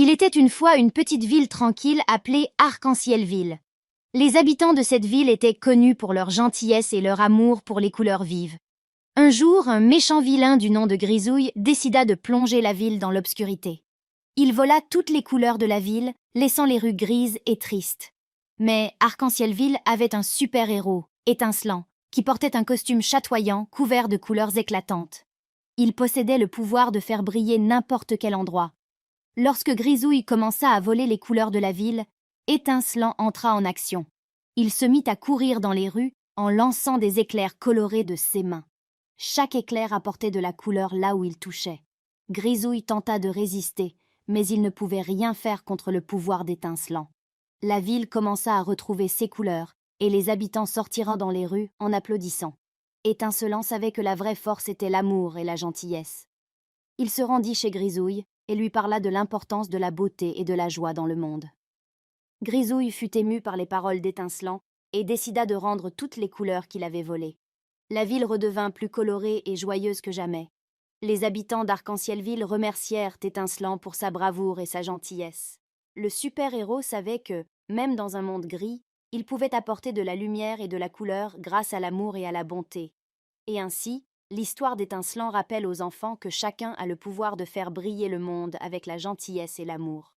Il était une fois une petite ville tranquille appelée Arc-en-Ciel-Ville. Les habitants de cette ville étaient connus pour leur gentillesse et leur amour pour les couleurs vives. Un jour, un méchant vilain du nom de Grisouille décida de plonger la ville dans l'obscurité. Il vola toutes les couleurs de la ville, laissant les rues grises et tristes. Mais Arc-en-Ciel-Ville avait un super-héros, étincelant, qui portait un costume chatoyant couvert de couleurs éclatantes. Il possédait le pouvoir de faire briller n'importe quel endroit. Lorsque Grisouille commença à voler les couleurs de la ville, Étincelant entra en action. Il se mit à courir dans les rues en lançant des éclairs colorés de ses mains. Chaque éclair apportait de la couleur là où il touchait. Grisouille tenta de résister, mais il ne pouvait rien faire contre le pouvoir d'Étincelant. La ville commença à retrouver ses couleurs, et les habitants sortirent dans les rues en applaudissant. Étincelant savait que la vraie force était l'amour et la gentillesse. Il se rendit chez Grisouille et lui parla de l'importance de la beauté et de la joie dans le monde. Grisouille fut ému par les paroles d'Étincelant et décida de rendre toutes les couleurs qu'il avait volées. La ville redevint plus colorée et joyeuse que jamais. Les habitants d'Arc-en-Ciel-Ville remercièrent Étincelant pour sa bravoure et sa gentillesse. Le super-héros savait que, même dans un monde gris, il pouvait apporter de la lumière et de la couleur grâce à l'amour et à la bonté. Et ainsi, l'histoire d'Étincelant rappelle aux enfants que chacun a le pouvoir de faire briller le monde avec la gentillesse et l'amour.